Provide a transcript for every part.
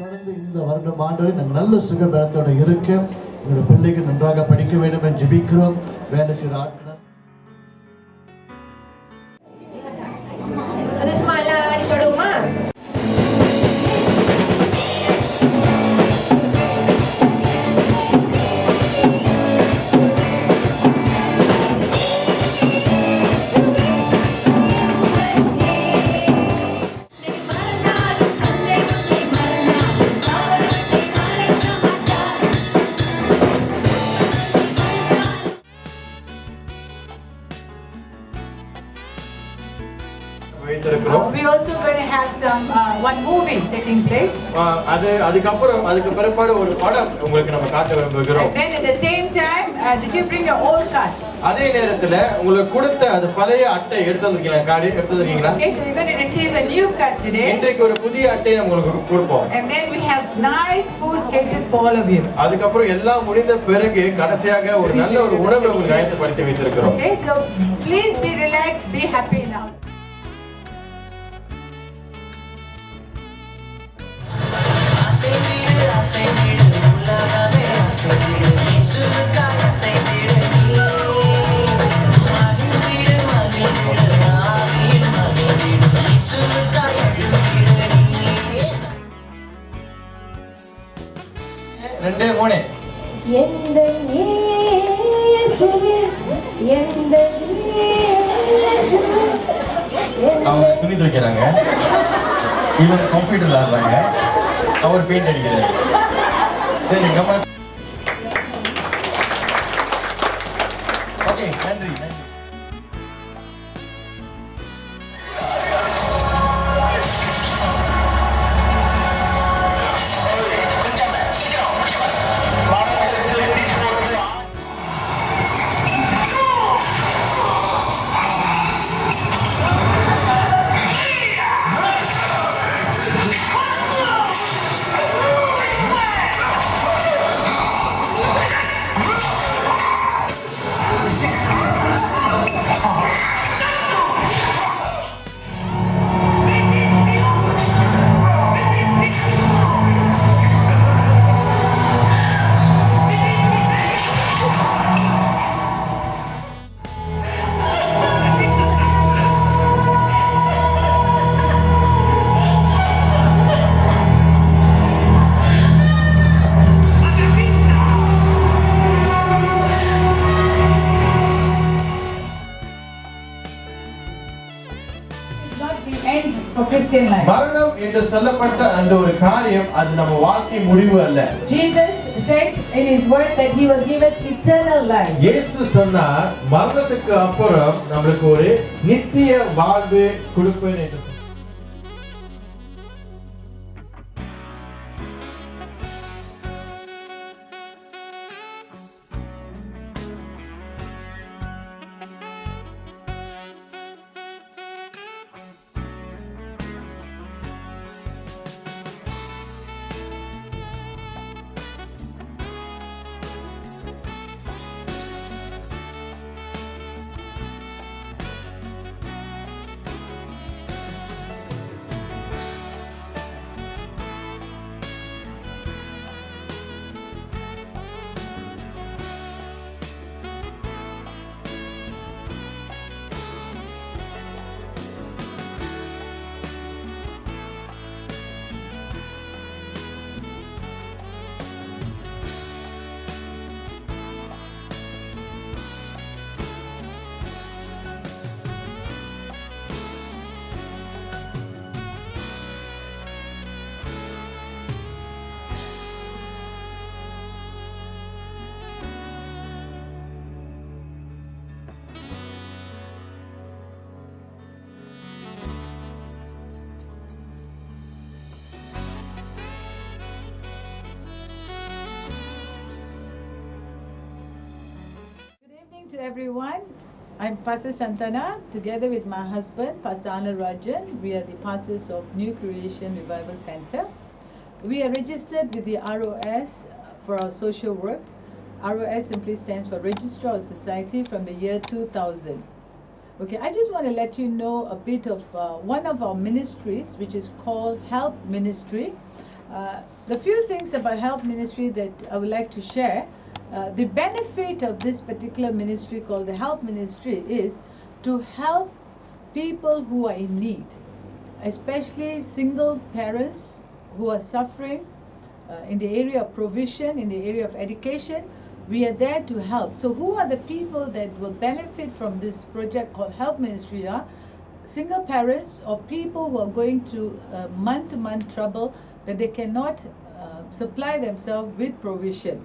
தொடர்ந்து இந்த வருடம் ஆண்டு நாங்கள் நல்ல சுகபலத்தோட இருக்க எங்களோட பிள்ளைகள் நன்றாக படிக்க வேண்டும் என்று ஜெபிக்கிறோம். வேலை செய்கிற ஆட்கள் we also going to have some one movie taking place. அதுக்கு பிறகு ஒரு படம் உங்களுக்கு நம்ம காட்ட விரும்புகிறோம். And then at the same time did you bring your old card? அதே நேரத்துல உங்களுக்கு கொடுத்த அது பழைய அட்டை எடுத்து வந்திருக்கீங்களா? Okay, so you're going to receive a new card today. இன்றைக்கு ஒரு புதிய அட்டையை உங்களுக்கு கொடுப்போம். And then we have nice food catered for all of you. அதுக்கு அப்புறம் எல்லாம் முடிந்த பிறகு கடைசியாக ஒரு நல்ல ஒரு உணவை உங்களுக்கு ஆயத்தப்படுத்தி வைத்திருக்கிறோம். Okay, so please be relaxed, be happy now. அவங்க துணி துவைக்கிறாங்க, இவங்க கம்ப்யூட்டர் விளையாடுறாங்க, அவர் பெயிண்ட் அடிக்கிறாரு. சரி ஓகே, நன்றி. மரணம் என்று சொல்லப்பட்ட அந்த ஒரு காரியம் அது நம்ம வாழ்க்கை முடிவு அல்ல. Jesus said in his word that he will give us eternal life. இயேசு சொன்னார் மரணத்துக்கு அப்புறம் நமக்கு ஒரு நித்திய வாழ்வு கொடுப்பேன் என்று. To everyone, I'm Pastor Santana, together with my husband, Pastor Anil Rajan. We are the pastors of New Creation Revival Center. We are registered with the ROS for our social work. ROS simply stands for Registrar of Society from the year 2000. Okay, I just want to let you know a bit of one of our ministries, which is called Help Ministry. The few things about help ministry that I would like to share. The benefit of this particular ministry called the help ministry is to help people who are in need, especially single parents who are suffering in the area of provision, in the area of education. We are there to help. So who are the people that will benefit from this project called help ministry are single parents or people who are going through month-to-month trouble that they cannot supply themselves with provision.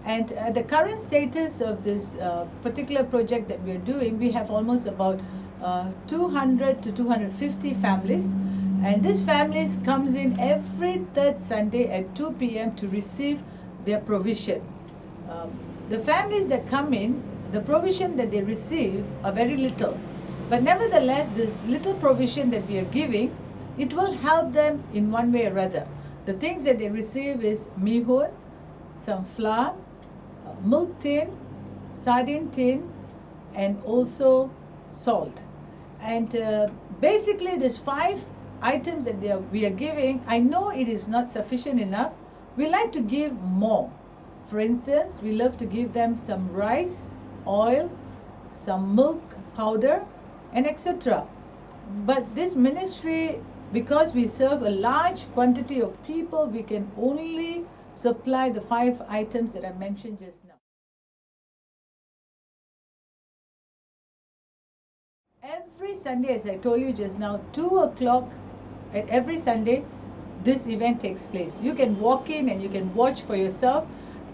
And the current status of this particular project that we are doing, we have almost about 200 to 250 families, and these families comes in every third Sunday at 2 p.m. to receive their provision. The families that come in, the provision that they receive are very little, but nevertheless this little provision that we are giving, it will help them in one way or other. The things that they receive is mihun, some flour, milk tin, sardine tin, and also salt. And basically these 5 items that we are giving, I know it is not sufficient enough. We like to give more. For instance, we love to give them some rice, oil, some milk powder, and etc. But this ministry, because we serve a large quantity of people, we can only supply the 5 items that I mentioned just now. Every Sunday, as I told you just now, 2 o'clock at every Sunday, this event takes place. You can walk in and you can watch for yourself.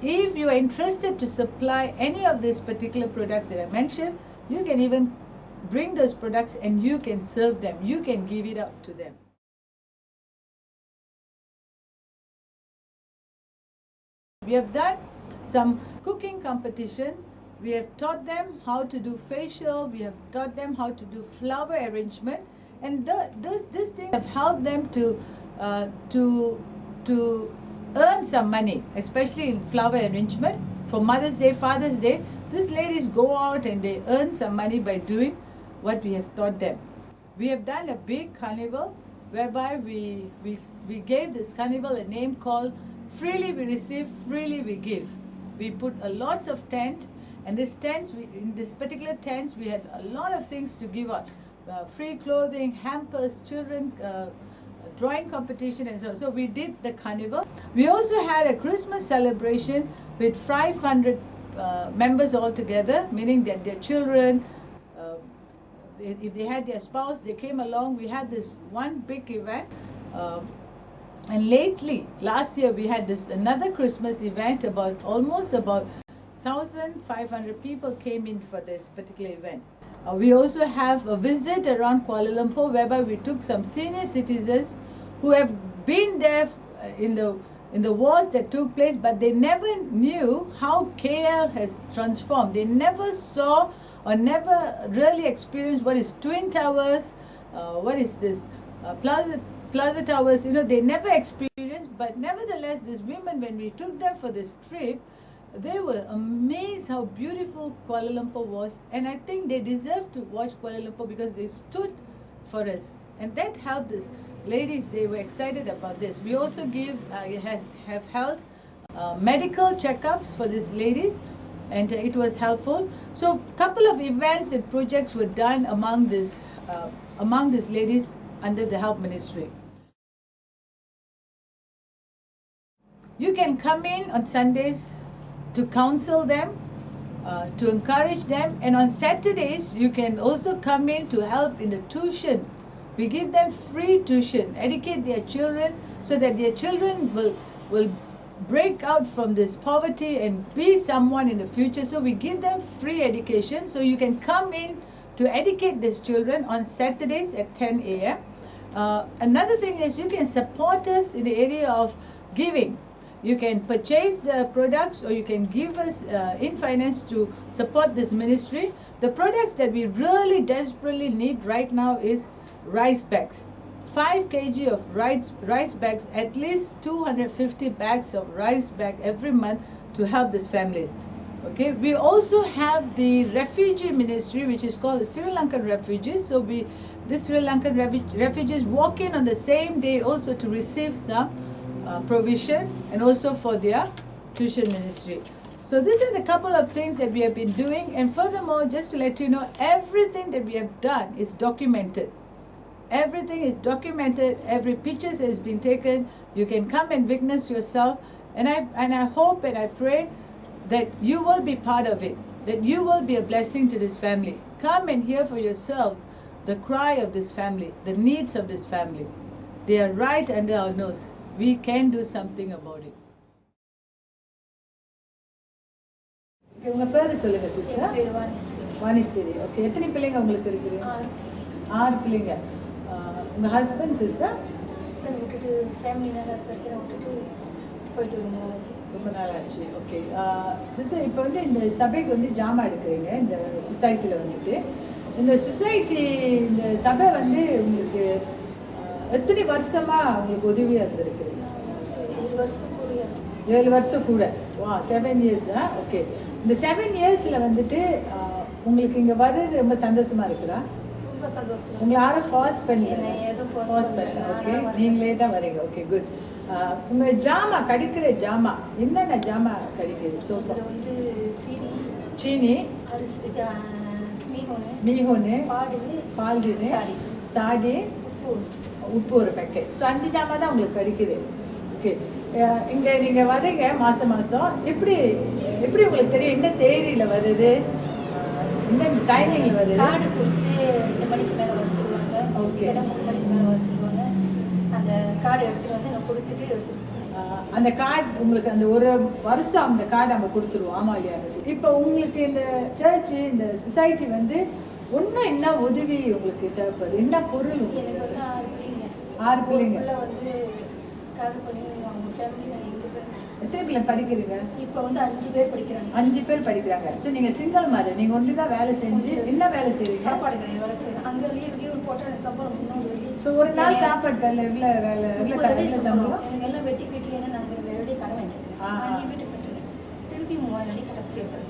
If you are interested to supply any of these particular products that I mentioned, you can even bring those products and you can serve them. You can give it out to them. We have done some cooking competition. We have taught them how to do facial. We have taught them how to do flower arrangement, and this thing have helped them to earn some money, especially in flower arrangement. For Mother's Day, Father's Day, these ladies go out and they earn some money by doing what we have taught them. We have done a big carnival whereby we gave this carnival a name called Freely We Receive, Freely We Give. We put a lots of tent, and in this particular tents we had a lot of things to give out. Free clothing, hampers, children, drawing competition, and so on. So we did the carnival. We also had a Christmas celebration with 500 members all together, meaning that their children, if they had their spouse, they came along. We had this one big event. And lately, last year, we had another Christmas event. Almost about 1,500 people came in for this particular event. We also have a visit around Kuala Lumpur whereby we took some senior citizens who have been there in the wars that took place, but they never knew how KL has transformed. They never saw or never really experienced what is Twin Towers, what is this Plaza Towers. They never experienced, but nevertheless, these women, when we took them for this trip, they were amazed how beautiful Kuala Lumpur was, and I think they deserve to watch Kuala Lumpur because they stood for us, and that helped us. Ladies, they were excited about this. We also have held medical checkups for these ladies, and it was helpful. So a couple of events and projects were done among these ladies under the help ministry. You can come in on Sundays to counsel them, to encourage them, and on Saturdays you can also come in to help in the tuition. We give them free tuition, educate their children so that their children will break out from this poverty and be someone in the future. So we give them free education, so you can come in to educate these children on Saturdays at 10 a.m. Another thing is you can support us in the area of giving. You can purchase the products or you can give us in finance to support this ministry. The products that we really desperately need right now is rice bags. 5 kg of rice bags, at least 250 bags of rice bag every month to help these families. Okay, we also have the refugee ministry, which is called the Sri Lankan refugees. So the Sri Lankan refugees walk in on the same day also to receive some provision and also for their tuition ministry. So these are the couple of things that we have been doing, and furthermore, just to let you know, everything that we have done is documented. Everything is documented. Every picture has been taken. You can come and witness yourself, and I hope and I pray that you will be part of it, that you will be a blessing to this family. Come and hear for yourself the cry of this family, the needs of this family. They are right under our nose. We can do something about it. Okay, உங்க பேரு சொல்லுங்க sister. Vanisri. Okay, எத்தனை பிள்ளைங்க உங்களுக்கு இருக்குது? 6 பிள்ளைங்க. உங்க husband sister? Husband விட்டுட்டு ஃபேமிலினால பிரச்சனை விட்டுட்டு போயிட்டு ரொம்ப நாள் ஆச்சு. ஓகே சிஸ்டர், இப்போ வந்து இந்த சபைக்கு வந்து ஜாமா எடுக்கிறீங்க இந்த சொசைட்டியில் வந்துட்டு. இந்த சொசைட்டி, இந்த சபை வந்து உங்களுக்கு எத்தனை வருஷமா உங்களுக்கு உதவியாக இருந்திருக்கு? 7 வருஷம் கூட. 7 வருஷம் கூட. வா, 7 years. ஓகே, இந்த 7 yearsல வந்துட்டு உங்களுக்கு இங்கே வர்றது ரொம்ப சந்தோஷமா இருக்குதா? ரொம்ப சந்தோஷம். உங்களை யாரும் ஃபார்ஸ் பண்ணல? ஃபார்ஸ் பண்ணல. ஓகே, நீங்களே தான் வரீங்க. Okay, good. உங்க ஜாமா கடிக்கிற ஜாமா என்னென்ன ஜாமா கடிக்குது? சோஃபா வந்து சீனி, அரிசி, மீஹோனு, பால்டினு, சாடி, உப்பு ஒரு பேக்கெட். ஸோ 5 ஜாமா தான் உங்களுக்கு கடிக்குது. ஓகே, இங்கே நீங்கள் வரீங்க மாதம் எப்படி உங்களுக்கு தெரியும் என்ன தேதியில் வருது, என்ன டைமிங்கில் வருது? கார்டு கொடுத்து 2 மணிக்கு மேலே வர சொல்லுவாங்க. ஓகே, 3 மணிக்கு மேலே வர சொல்லுவாங்க. அந்த கார்டு எடுத்துகிட்டு வந்து நான் கொடுத்துட்டு எடுத்துருக்கேன். அந்த கார்டு உங்களுக்கு அந்த ஒரு வருஷம் அந்த கார்டு நம்ம கொடுத்துருவோம். ஆமாம் இல்லையா? இப்போ உங்களுக்கு இந்த சர்ச்சு, இந்த சொசைட்டி வந்து ஒன்றும் என்ன உதவி உங்களுக்கு தேவைப்படுது? என்ன பொருள்? எனக்கு வந்து 6 பிள்ளைங்க வந்து காது பண்ணி அவங்க ஃபேமிலி. நான் எங்கே போய் எத்தனை பிள்ளை படிக்கிறீங்க? இப்போ வந்து 5 பேர் படிக்கிறாங்க. 5 பேர் படிக்கிறாங்க. ஸோ நீங்கள் சிங்கிள் மாதிரி, நீங்கள் ஒன்று தான் வேலை செஞ்சு என்ன வேலை செய்வீங்க? சாப்பாடு கடை வேலை செய்யணும். அங்கே லீவ் போட்டால் எனக்கு சம்பளம் 300 வெளியே. ஸோ ஒரு நாள் சாப்பாடு கடையில் எவ்வளோ வேலை, எவ்வளோ கடையில் சம்பளம்? எனக்கு எல்லாம் வெட்டி ஏன்னா நாங்கள் 2 வெளியே கடை வாங்கியிருக்கேன். வாங்கி வீட்டு கட்டுறேன். திருப்பி 3000 வெளியே கட்ட சொல்லியிருக்கிறேன்.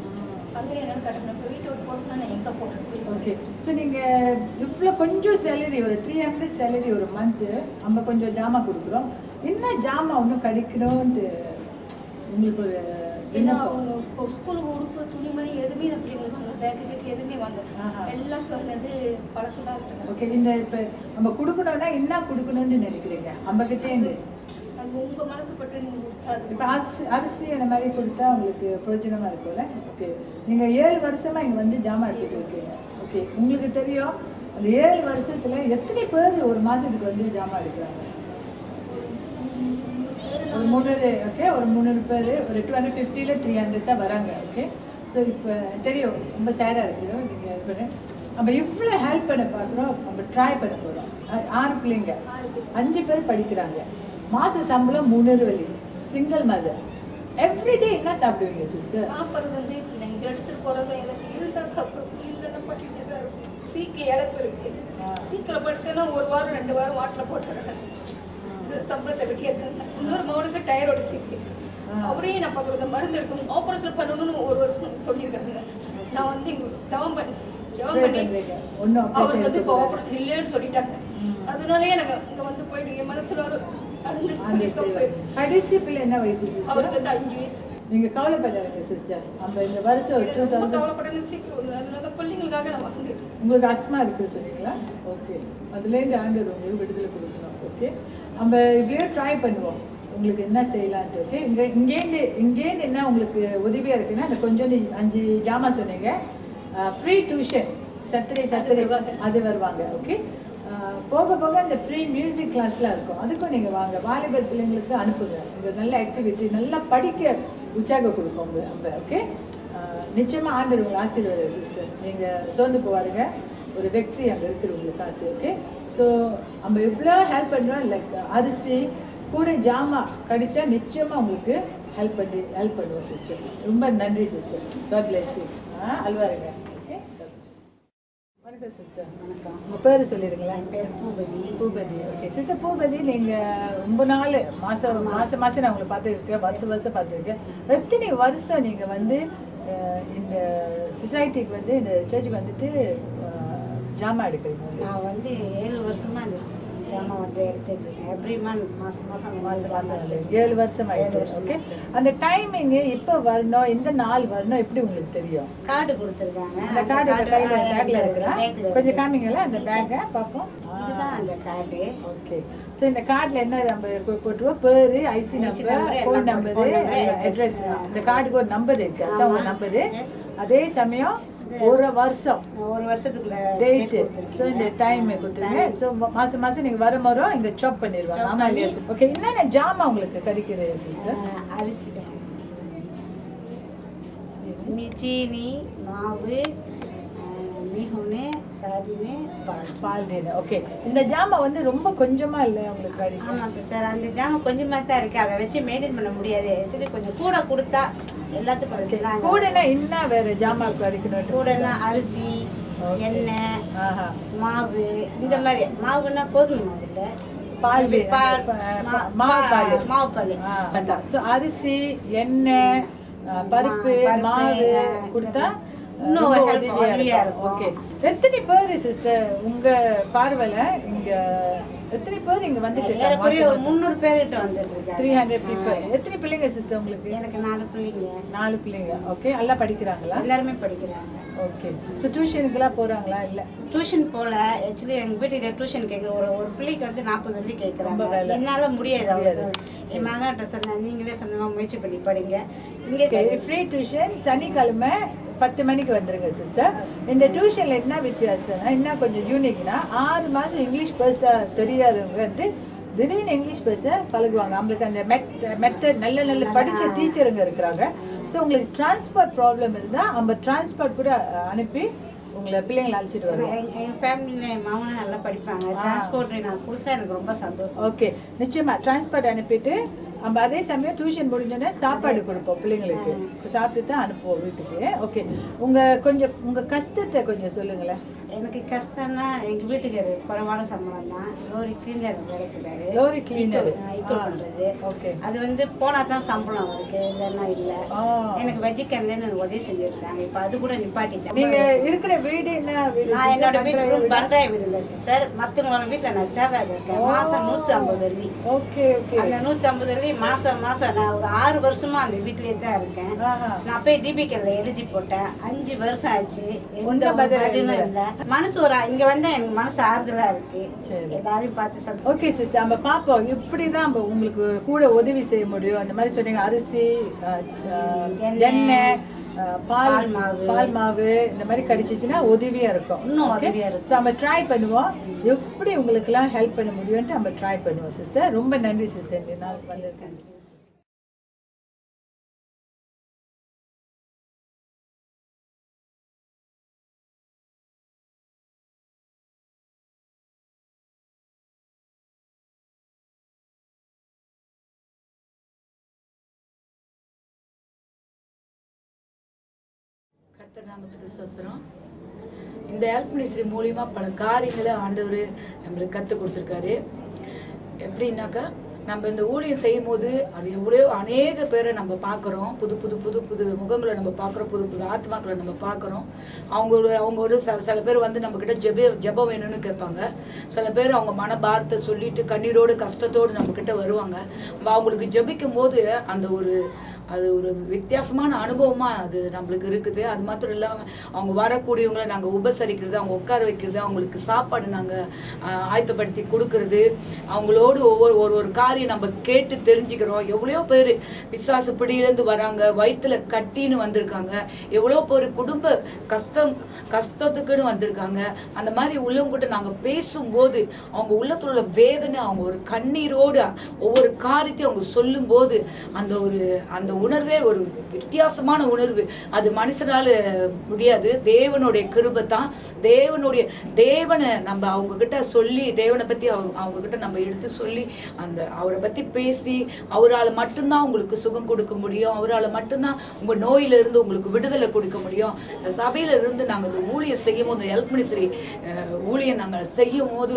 அதில் என்னால் கட்டணும். இப்போ வீட்டை விட்டு போச்சுன்னா நான் எங்கே போடுறது? ஓகே, ஸோ நீங்கள் இவ்வளோ கொஞ்சம் சேலரி, ஒரு 300 சேலரி ஒரு மந்த்து, நம்ம கொஞ்சம் ஜாமா கொடுக்குறோம். என்ன ஜாமா ஒன்றும் கிடைக்கணும்ன்ட்டு உங்களுக்கு ஒரு ஏன்னா அவங்க இப்போ ஸ்கூலுக்கு உடுப்பு, துணிமணி எதுவுமே நான் பிள்ளைங்களுக்கு வாங்க, பேக்கு கேக்கு எதுவுமே வாங்க, எல்லாம் சொன்னது பழசு தான் இருக்குது. ஓகே, இந்த இப்போ நம்ம கொடுக்கணும்னா என்ன கொடுக்கணும்னு நினைக்கிறீங்க? நம்மக்கிட்டேருந்து அது உங்கள் மனசுப்பட்டு நீங்கள் கொடுத்தா. இப்போ அரிசி அந்த மாதிரி கொடுத்தா உங்களுக்கு பிரயோஜனமாக இருக்கும்ல? ஓகே, நீங்கள் 7 வருஷமாக இங்கே வந்து ஜாமான் எடுத்துகிட்டு இருக்கீங்க. ஓகே, உங்களுக்கு தெரியும் அந்த 7 வருஷத்தில் எத்தனை பேர் ஒரு மாதத்துக்கு வந்து ஜாமான் எடுக்கிறாங்க? ஒரு 300. ஓகே, ஒரு 300 பேர், ஒரு 250ல் 300 தான் வராங்க. ஓகே, ஸோ இப்போ தெரியும் ரொம்ப சேடாக இருக்குது. நீங்கள் இது பண்ண நம்ம இவ்வளோ ஹெல்ப் பண்ண பார்க்குறோம், நம்ம ட்ரை பண்ண போகிறோம். 6 பிள்ளைங்க, 5 பேர் படிக்கிறாங்க. மாத சம்பளம் 300 வெளி. Single mother. எவ்ரிடே என்ன சாப்பிடுவீங்க சிஸ்டர்? சாப்பிட்றது வந்து நீங்கள் எடுத்துகிட்டு போகிறது எனக்கு இருந்தால் சாப்பிடுவோம், இல்லைன்னா பட்டினே தான் இருக்கும். சீக்கிரம் இழப்பு இருக்குது. சீக்கிரம் படுத்தேன்னா 1 வாரம் 2 வாரம் வாட்டில் போட்டுறேன். சம்பளத்தை வெட்டியாங்க. இன்னொரு மகனுக்கு டயரோட சீக்கு, அவரையும் நான் பார்க்குறது மருந்து எடுக்கணும், ஆப்ரேஷன் பண்ணணும்னு 1 வருஷம் சொல்லியிருக்காங்க. நான் வந்து இங்கே ஜெபம் பண்ணி அவருக்கு வந்து இப்போ ஆப்ரேஷன் இல்லைன்னு சொல்லிட்டாங்க. அதனாலயே எனக்கு இங்கே வந்து போயிட்டு என் மனசுல கடைசி பிள்ளை என்ன வயசு? அவருக்கு வந்து 5 வயசு. நீங்க கவலைப்படாதீங்க சிஸ்டர். நம்ம இந்த வருஷம் கவலைப்படாத சீக்கிரம் அதனால பிள்ளைங்களுக்காக நான் வந்து. உங்களுக்கு அஸ்மா இருக்கு சொன்னீங்களா? ஓகே, அதுலேருந்து ஆண்டவர் உங்களுக்கு விடுதலை கொடுக்கணும். ஓகே, நம்ம இப்படியே ட்ரை பண்ணுவோம் உங்களுக்கு என்ன செய்யலான்ட்டு. ஓகே, இங்கேருந்து என்ன உங்களுக்கு உதவியாக இருக்குன்னா அந்த கொஞ்சம் 5 ஜாமா சொன்னீங்க. ஃப்ரீ டியூஷன் சத்துரை அது வருவாங்க. ஓகே, போக போக இந்த ஃப்ரீ மியூசிக் கிளாஸ்லாம் இருக்கும், அதுக்கும் நீங்கள் வாங்க. வாலிபர் பிள்ளைங்களுக்கு அனுப்புங்க. இந்த நல்ல ஆக்டிவிட்டி, நல்லா படிக்க உற்சாகம் கொடுப்போம் நம்ம. ஓகே, நிச்சயமாக ஆண்டவர் உங்களை ஆசீர்வாதம் சிஸ்டர். நீங்கள் சோர்ந்து போவாருங்க, ஒரு வெற்றி அங்கே இருக்குது உங்களுக்கு காத்து. ஓகே, ஸோ நம்ம இவ்வளோ ஹெல்ப் பண்ணுறோம். லைக் அரிசி கூட ஜாமா கடிச்சா நிச்சயமாக உங்களுக்கு ஹெல்ப் பண்ணுவோம் சிஸ்டர். ரொம்ப நன்றி சிஸ்டர். God bless you. அல்வாருங்க. ஓகே, வணக்கம் சிஸ்டர். வணக்கம். உங்கள் பேர் சொல்லிடுங்களா? என் பேர் பூபதி. பூபதி. ஓகே சிஸ்டர், பூபதி நீங்கள் ரொம்ப நாள் மாதம் நான் உங்களை பார்த்துருக்கேன், வருஷம் பார்த்துருக்கேன். எத்தனை வருஷம் நீங்கள் வந்து இந்த சொசைட்டிக்கு வந்து இந்த சர்ச்சுக்கு வந்துட்டு ஜாமா எடுக்கிறீங்க? நான் வந்து 7 வருஷமாக இந்த ஜாமான் வந்து எடுத்துட்டு இருக்கேன். எவ்ரி மந்த் மாதம் மாதம் 7 வருஷம் ஆயிடுச்சு. ஓகே, அந்த டைமிங் இப்போ வரணும், இந்த நாள் வரணும் எப்படி உங்களுக்கு தெரியும்? கார்டு கொடுத்துருக்காங்க. அந்த கார்டு கையில் பேக்கில் இருக்கிறா, கொஞ்சம் காமிங்களா அந்த பேக்கை பார்ப்போம். இதுதான் அந்த கார்டு. ஓகே, ஸோ இந்த கார்டில் என்ன நம்ம போட்டுருவோம்? பேரு, IC number, phone number, address. இந்த கார்டுக்கு ஒரு நம்பர் இருக்கு, அதுதான் உங்க நம்பரு. அதே சமயம் ஒரு வருஷத்துக்குள்ள டேட். ஸோ இந்த டைம் கொடுத்துருங்க. ஸோ மாசம் நீங்க வர மரம் இங்க சாப் பண்ணிடுவாங்க. ஆமா இல்லையா? ஓகே, என்னென்ன ஜாமான் உங்களுக்கு கிடைக்குது சிஸ்டர்? அரிசி, சீனி, மாவு, மிகுனு, சாதினு, பால். ஓகே, இந்த ஜாமான் வந்து ரொம்ப கொஞ்சமா இல்லை உங்களுக்கு கிடைக்கும்? ஆமாம் சிஸ்டர், அந்த ஜாமான் கொஞ்சமாக தான் இருக்குது. அதை வச்சு மெயின்டைன் பண்ண முடியாது. ஆக்சுவலி கொஞ்சம் கூட கொடுத்தா எல்லாத்துக்கும் கூடனா என்ன வேறு ஜாமான் கிடைக்கணும்? கூடனா அரிசி, எண்ணெய், மாவு, இந்த மாதிரி. மாவுன்னா கோதுமை மாவு இல்லை, மாவு பால். ஸோ அரிசி, எண்ணெய், பருப்பு, மாவு கொடுத்தா இன்னும் உதவியா இருக்கும். ஓகே, எத்தனை பேர் சிஸ்டர் உங்க பார்வையில இங்க எத்தனை பேர் இங்க வந்துட்டு? ஒரு 300 பேர்கிட்ட வந்துட்டு இருக்காங்க. 300 people. எத்தனை பிள்ளைங்க சிஸ்டர் உங்களுக்கு? எனக்கு 4 பிள்ளைங்க. 4 பிள்ளைங்க. ஓகே, நல்லா படிக்கிறாங்களா? எல்லாருமே படிக்கிறாங்க. ஓகே, ஸோ டியூஷனுக்குலாம் போறாங்களா? இல்லை, டியூஷன் போல. ஆக்சுவலி எங்கள் வீட்டில் டியூஷன் கேட்குற ஒரு பிள்ளைக்கு வந்து 40 வெள்ளி கேட்குறாங்க. என்னால் முடியாது. அவ்வளோ என் மகன்கிட்ட சொன்னேன், நீங்களே சொந்தமாக முயற்சி பண்ணி படிங்க. இங்கே ஃப்ரீ டியூஷன் சனிக்கிழமை 10 மணிக்கு வந்துருங்க சிஸ்டர். இந்த டியூஷன்ல என்ன வித்தியாசம்னா, என்ன கொஞ்சம் யூனிக்னா, 6 மாதம் இங்கிலீஷ் பேச தெரியாதவங்க வந்து திடீர்னு இங்கிலீஷ் பேச பழகுவாங்க. அவங்களுக்கு அந்த மெத்தட் நல்ல படித்த டீச்சருங்க இருக்கிறாங்க. ஸோ உங்களுக்கு டிரான்ஸ்போர்ட் ப்ராப்ளம் இருந்தால் நம்ம டிரான்ஸ்போர்ட் கூட அனுப்பி உங்களை பிள்ளைங்களை அழைச்சிட்டு வருவாங்க. எங்கள் ஃபேமிலியில் என் மாமனும் நல்லா படிப்பாங்க. டிரான்ஸ்போர்ட் நான் கொடுத்தா எனக்கு ரொம்ப சந்தோஷம். ஓகே, நிச்சயமா டிரான்ஸ்போர்ட் அனுப்பிட்டு நம்ம அதே சமயம் டியூஷன் முடிஞ்சோடனே சாப்பாடு கொடுப்போம் பிள்ளைங்களுக்கு. சாப்பிட்டு தான் அனுப்புவோம் வீட்டுக்கு. ஓகே, உங்கள் கஷ்டத்தை கொஞ்சம் சொல்லுங்களேன். எனக்கு கஷ்டம்னா எங்கள் வீட்டுக்காரர் குறைவான சம்பளம் தான். லோரி கிளீனர் வேலை செய்கிறாரு. லோரி கிளீனர் ஈக்குவல் பண்ணுறது. ஓகே, அது வந்து போனால் தான் சம்பளம் அவருக்கு, இல்லைன்னா இல்லை. எனக்கு வெஜிக்கன்லேருந்து எனக்கு உதவி செஞ்சுருந்தாங்க. இப்போ அது கூட நிப்பாட்டிட்டேன். நீங்கள் இருக்கிற வீடு என்ன வீடு? நான் என்னோட வீடு பண்றாய் வீடு இல்லை சிஸ்டர். மற்றவங்களோட வீட்டில் நான் சேவையாக இருக்கேன். மாதம் 150 வெள்ளி. ஓகே ஓகே, அந்த 150 வெள்ளி மாதம் நான் ஒரு 6 வருஷமா அந்த வீட்டிலேயே தான் இருக்கேன். நான் போய் டிபிகல்ல எழுதி போட்டேன். 5 வருஷம் ஆச்சு, எந்த பதிலும் இல்லை. மனசு இங்க வந்தா எனக்கு மனசு ஆறுதலா இருக்கு. எல்லாரையும் பார்த்து ஓகே சிஸ்டர், நம்ம பாப்போம் இப்படிதான் உங்களுக்கு கூட உதவி செய்ய முடியும். அந்த மாதிரி சொன்னீங்க, அரிசி, எண்ணெய், பால் மாவு இந்த மாதிரி கிடைச்சிச்சுன்னா உதவியா இருக்கும். இன்னும் உதவியா இருக்கும். ஸோ நம்ம ட்ரை பண்ணுவோம், எப்படி உங்களுக்கு எல்லாம் ஹெல்ப் பண்ண முடியும்ட்டு நம்ம ட்ரை பண்ணுவோம் சிஸ்டர். ரொம்ப நன்றி சிஸ்டர், இந்த நாள் வந்ததுக்கு. கர்த்தர் நாமத்துக்கு ஸ்தோத்திரம். இந்த ஹெல்ப் மினிஸ்ட்ரி மூலிமா பல காரியங்களை ஆண்டவர் நம்மளுக்கு கற்றுக் கொடுத்துருக்காரு. எப்படின்னாக்கா, நம்ம இந்த ஊழியம் செய்யும் போது அது எவ்வளோ அநேக பேரை நம்ம பார்க்குறோம். புது புது புது புது முகங்களை நம்ம பார்க்குறோம், புது புது ஆத்மாக்களை நம்ம பார்க்குறோம். அவங்க சில பேர் வந்து நம்மக்கிட்ட ஜெபம் வேணும்னு கேட்பாங்க. சில பேர் அவங்க மனபாரத்தை சொல்லிட்டு கண்ணீரோடு கஷ்டத்தோடு நம்மக்கிட்ட வருவாங்க. அவங்களுக்கு ஜெபிக்கும் போது அது ஒரு வித்தியாசமான அனுபவமாக அது நம்மளுக்கு இருக்குது. அது மாத்திரம் இல்லாமல் அவங்க வரக்கூடியவங்களை நாங்கள் உபசரிக்கிறது, அவங்க உட்கார வைக்கிறது, அவங்களுக்கு சாப்பாடு நாங்கள் ஆயத்தப்படுத்தி கொடுக்கறது, அவங்களோடு ஒரு காரியம் நம்ம கேட்டு தெரிஞ்சுக்கிறோம். எவ்வளோ பேர் பிசாசு பிடியிலேருந்து வராங்க, வயிற்றுல கட்டின்னு வந்திருக்காங்க, எவ்வளோ பேர் குடும்ப கஷ்டத்துக்குன்னு வந்திருக்காங்க. அந்த மாதிரி உள்ளவங்கிட்ட நாங்கள் பேசும்போது அவங்க உள்ளத்துல உள்ள வேதனை, அவங்க ஒரு கண்ணீரோடு ஒவ்வொரு காரியத்தையும் அவங்க சொல்லும்போது அந்த உணர்வே ஒரு வித்தியாசமான உணர்வு. அது மனுஷனால முடியாது. தேவனுடைய கிருபை தான். தேவனை நம்ம அவங்க கிட்ட சொல்லி, தேவனை பத்தி அவங்க கிட்ட நம்ம எடுத்து சொல்லி அவரை பத்தி பேசி, அவரால் மட்டும்தான் உங்களுக்கு சுகம் கொடுக்க முடியும். அவரால் மட்டும்தான் உங்க நோயில இருந்து உங்களுக்கு விடுதலை கொடுக்க முடியும். இந்த சபையில இருந்து நாங்கள் இந்த ஊழியம் செய்யும் போது, ஹெல்ப் மினிஸ்ட்ரி ஊழியம் நாங்கள் செய்யும் போது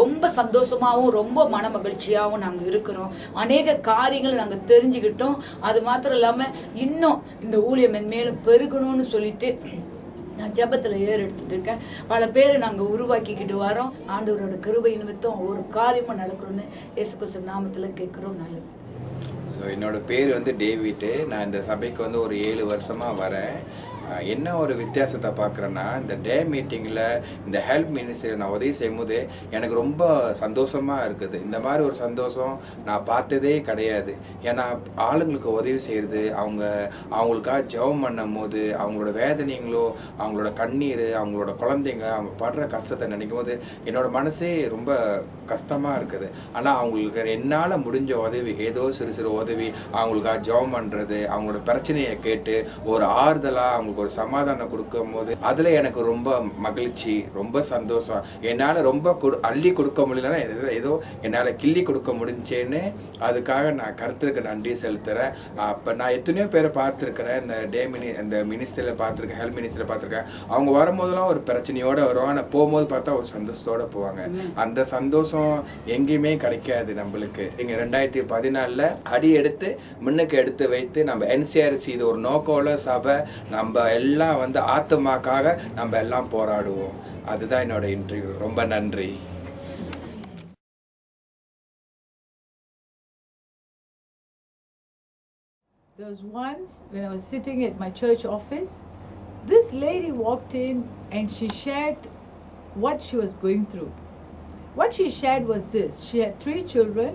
ரொம்ப சந்தோஷமாகவும் ரொம்ப மன மகிழ்ச்சியாகவும் நாங்கள் இருக்கிறோம். அநேக காரியங்களை நாங்கள் தெரிஞ்சுக்கிட்டோம். அது மாத்திரம் இல்லாமல் இன்னும் இந்த ஊழியம் மேலும் பெருகணும்னு சொல்லிட்டு நான் ஜெபத்தில் எடுத்துட்டு இருக்கேன். பல பேரை நாங்கள் உருவாக்கிக்கிட்டு வரோம். ஆண்டவரோட கிருபை நிமித்தம் ஒரு காரியமாக நடக்கணும்னு இயேசு கிறிஸ்து நாமத்தில் கேட்குறோம். நல்லது. ஸோ என்னோட பேர் வந்து டேவிட்டு. நான் இந்த சபைக்கு வந்து ஒரு 7 வருஷமாக வரேன். என்ன ஒரு வித்தியாசத்தை பார்க்குறேன்னா, இந்த டே மீட்டிங்கில் இந்த ஹெல்ப் மினிஸ்ட்ரியில் நான் உதவி செய்யும்போது எனக்கு ரொம்ப சந்தோஷமாக இருக்குது. இந்த மாதிரி ஒரு சந்தோஷம் நான் பார்த்ததே கிடையாது. ஏன்னா ஆளுங்களுக்கு உதவி செய்கிறது, அவங்களுக்காக ஜெபம் பண்ணும் போது அவங்களோட வேதனைங்களோ, அவங்களோட கண்ணீர், அவங்களோட குழந்தைங்க அவங்க படுற கஷ்டத்தை நினைக்கும் போது என்னோட மனசே ரொம்ப கஷ்டமாக இருக்குது. ஆனால் அவங்களுக்கு என்னால் முடிஞ்ச உதவி, ஏதோ சிறு சிறு உதவி, அவங்களுக்காக ஜெபம் பண்ணுறது, அவங்களோட பிரச்சனையை கேட்டு ஒரு ஆறுதலாக அவங்களுக்கு ஒரு சமாதானம் கொடுக்கும் போது அதில் எனக்கு ரொம்ப மகிழ்ச்சி, ரொம்ப சந்தோஷம். என்னால் ரொம்ப அள்ளி கொடுக்க முடியலன்னா ஏதோ என்னால் கிள்ளி கொடுக்க முடிஞ்சேன்னு அதுக்காக நான் கருத்துக்கு நன்றி செலுத்துகிறேன். அப்போ நான் எத்தனையோ பேரை பார்த்துருக்கிறேன். இந்த மினிஸ்டரில் பார்த்துருக்கேன், ஹெல்த் மினிஸ்டரில் பார்த்துருக்கேன். அவங்க வரும்போதெல்லாம் ஒரு பிரச்சனையோடு வருவாங்க, ஆனால் போகும்போது பார்த்தா ஒரு சந்தோஷத்தோடு போவாங்க. அந்த சந்தோஷம் எங்கேயுமே கிடைக்காது நம்மளுக்கு. இங்கே 2014 அடி எடுத்து முன்னுக்கு எடுத்து வைத்து நம்ம NCRC இது ஒரு நோக்கோல சபை, நம்ம எல்லாம் வந்து ஆத்மாக்காக நம்ம எல்லாம் போராடுவோம். அதுதான் என்னோட இன்டர்வியூ. ரொம்ப நன்றி. There was once when I was sitting at my church office, this lady walked in and she shared what she was going through. What she shared was this: she had 3 children,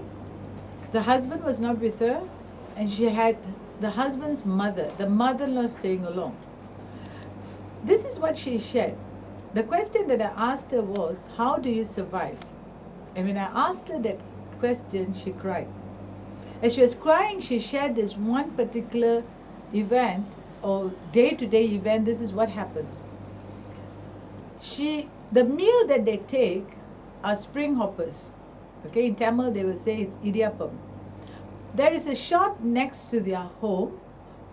the husband was not with her, and she had the husband's mother, the mother-in-law, staying alone. This is what she shared. The question that I asked her was, how do you survive? And when I asked her that question, she cried. As she was crying, she shared this one particular event or day-to-day event. This is what happens. The meal that they take are spring hoppers. Okay, in Tamil they will say it's idiyappam. There is a shop next to their home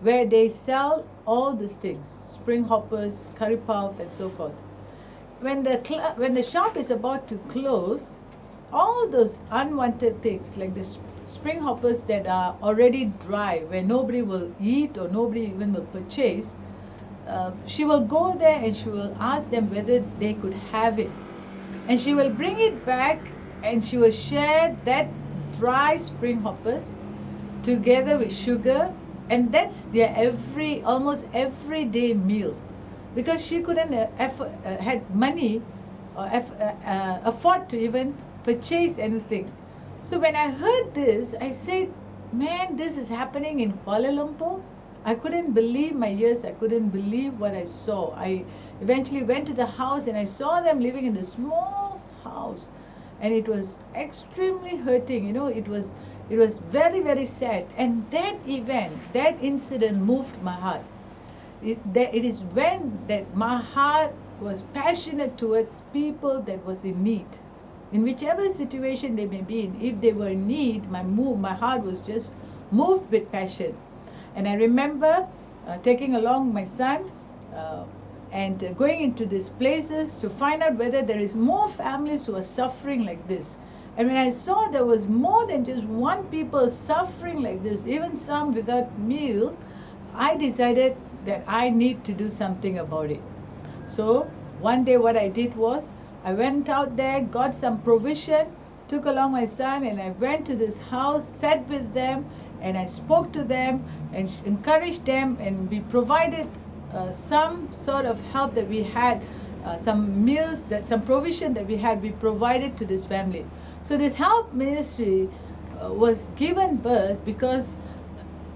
where they sell all these things, spring hoppers, curry puff, and so forth. When the shop is about to close, all those unwanted things like the spring hoppers that are already dry, where nobody will eat or nobody even will purchase, she will go there and she will ask them whether they could have it. And she will bring it back and she will share that dry spring hoppers together with sugar, and that's their almost everyday meal, because she couldn't had money or afford to even purchase anything. So when I heard this, I said, man, this is happening in Kuala Lumpur. I couldn't believe my ears. I couldn't believe what I saw. I eventually went to the house and I saw them living in this small house, and it was extremely hurting. You know, it was very, very sad. And that event, that incident moved my heart. It is when that my heart was passionate towards people that was in need. In whichever situation they may be in, if they were in need, my heart was just moved with passion. And I remember taking along my son and going into these places to find out whether there is more families who are suffering like this. And when I saw there was more than just one people suffering like this, even some without meal, I decided that I need to do something about it. So one day what I did was, I went out there, got some provision, took along my son, and I went to this house, sat with them, and I spoke to them and encouraged them, and we provided some sort of help that we had, some meals, some provision that we had, we provided to this family. So this help ministry was given birth because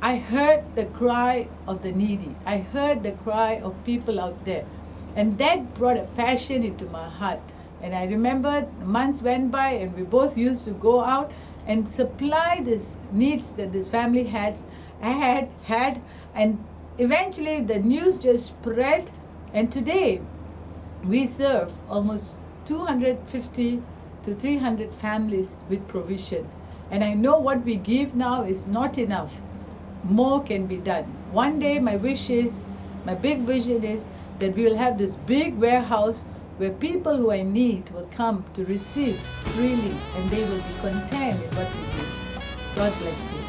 I heard the cry of the needy. I heard the cry of people out there. And that brought a passion into my heart. And I remember months went by and we both used to go out and supply these needs that this family had. And eventually the news just spread. And today we serve almost 250 to 300 families with provision. And I know what we give now is not enough. More can be done. One day my big vision is that we will have this big warehouse where people who are in need will come to receive freely, and they will be content with what we do. God bless you.